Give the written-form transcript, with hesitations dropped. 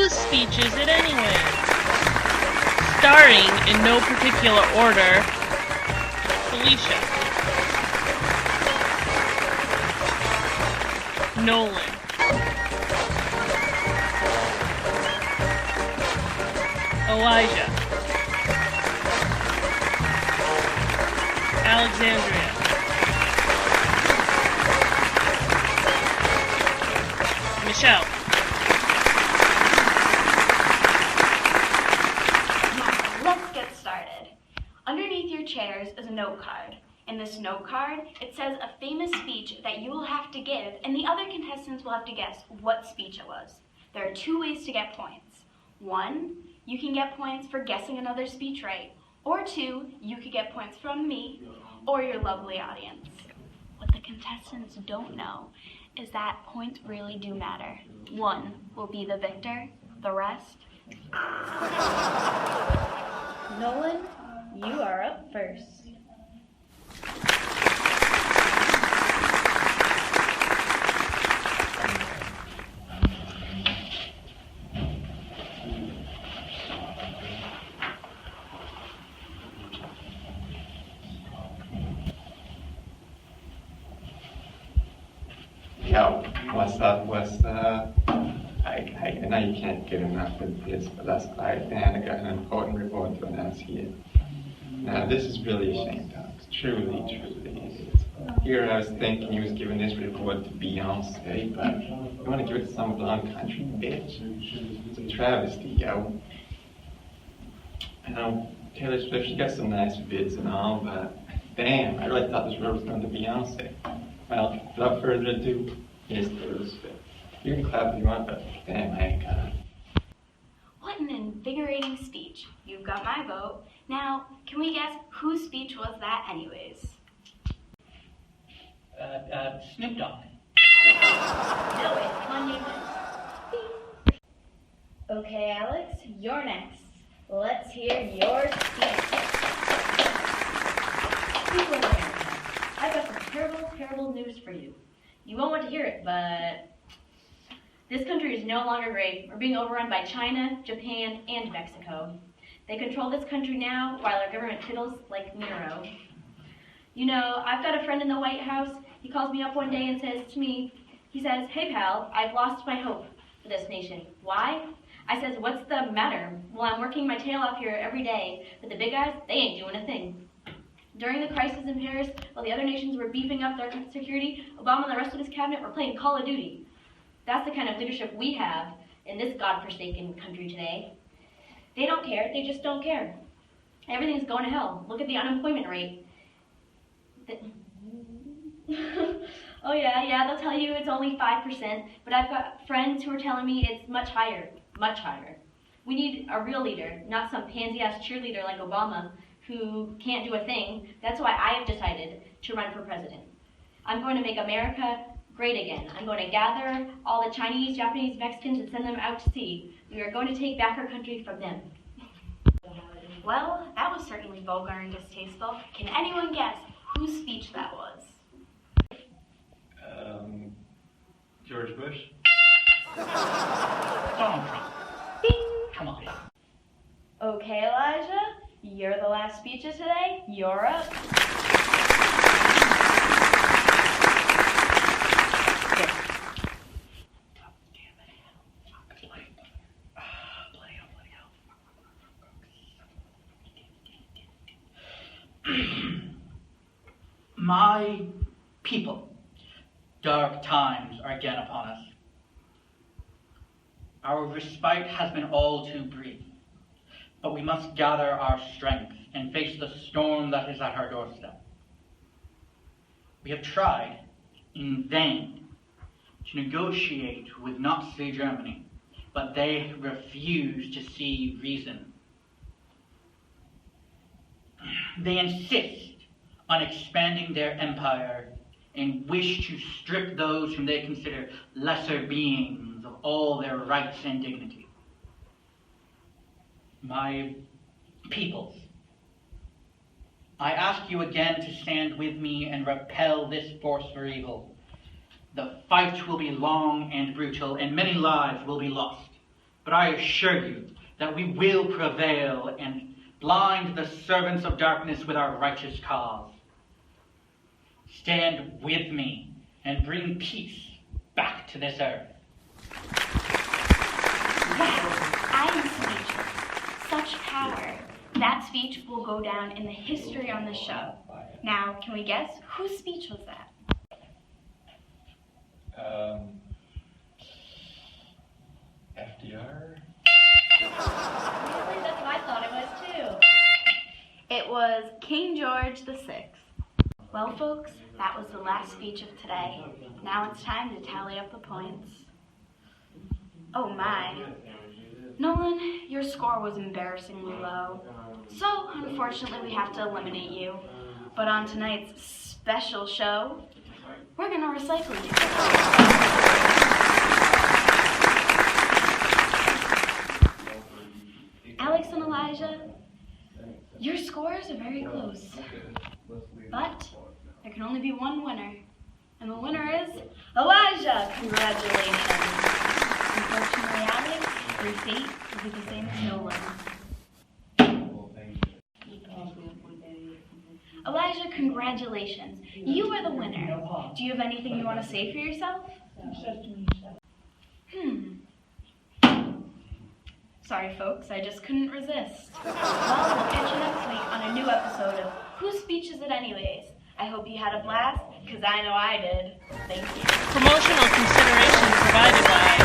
Whose speech is it anyway? Starring, in no particular order, Felicia, Nolan, Elijah, Alexandria, Michelle. Now, let's get started. Underneath your chairs is a note card. In this note card, it says a famous speech that you will have to give, and the other contestants will have to guess what speech it was. There are two ways to get points. One, you can get points for guessing another speech right. Or two, you could get points from me or your lovely audience. What the contestants don't know is that points really do matter. One will be the victor, the rest. Nolan, you are up first. Yo, what's up? I know you can't get enough of this, but that's quiet down. I got an important report to announce here. Now, this is really a shame, dogs. Truly it is. Here I was thinking he was giving this report to Beyonce, but you want to give it to some blonde country bitch? It's a travesty, yo. I know Taylor Swift, she got some nice vids and all, but damn, I really thought this road was going to Beyonce. Well, without further ado, here's Taylor Swift. You can clap if you want, but damn, I ain't gonna. What an invigorating speech. You've got my vote. Now, can we guess whose speech was that anyways? Snoop Dogg. No, it's one name. Okay, Alex, you're next. Let's hear your speech. People in America, I've got some terrible news for you. You won't want to hear it, but this country is no longer great. We're being overrun by China, Japan, and Mexico. They control this country now while our government fiddles like Nero. You know, I've got a friend in the White House. He calls me up one day and says to me, hey pal, I've lost my hope for this nation. Why? I says, what's the matter? Well, I'm working my tail off here every day, but the big guys, they ain't doing a thing. During the crisis in Paris, while the other nations were beefing up their security, Obama and the rest of his cabinet were playing Call of Duty. That's the kind of leadership we have in this godforsaken country today. They don't care, they just don't care. Everything's going to hell. Look at the unemployment rate. Oh yeah, they'll tell you it's only 5%, but I've got friends who are telling me it's much higher. We need a real leader, not some pansy-ass cheerleader like Obama who can't do a thing. That's why I have decided to run for president. I'm going to make America great again. I'm going to gather all the Chinese, Japanese, Mexicans and send them out to sea. We are going to take back our country from them. Well, that was certainly vulgar and distasteful. Can anyone guess whose speech that was? George Bush? Donald Trump. Bing! Come on. Okay, Elijah, you're the last speech of today. You're up. My people, dark times are again upon us. Our respite has been all too brief, but we must gather our strength and face the storm that is at our doorstep. We have tried in vain to negotiate with Nazi Germany, but they refuse to see reason. They insist on expanding their empire and wish to strip those whom they consider lesser beings of all their rights and dignity. My peoples, I ask you again to stand with me and repel this force for evil. The fight will be long and brutal, and many lives will be lost. But I assure you that we will prevail and blind the servants of darkness with our righteous cause. Stand with me and bring peace back to this earth. Wow, I am speechless. Such power. That speech will go down in the history on the show. Now, can we guess whose speech was that? FDR? Really? That's what I thought it was too. It was King George VI. Well, folks, that was the last speech of today. Now it's time to tally up the points. Oh my. Nolan, your score was embarrassingly low. So, unfortunately, we have to eliminate you. But on tonight's special show, we're going to recycle you. Alex and Elijah, your scores are very close. But there can only be one winner. And the winner is Elijah. Congratulations. Unfortunately, Alex, your fate will be the same as Nolan. Elijah, congratulations. You are the winner. Do you have anything you want to say for yourself? Sorry, folks, I just couldn't resist. Well, we'll catch you next week on a new episode of Whose Speech Is It Anyways? I hope you had a blast, because I know I did. Thank you. Promotional consideration provided by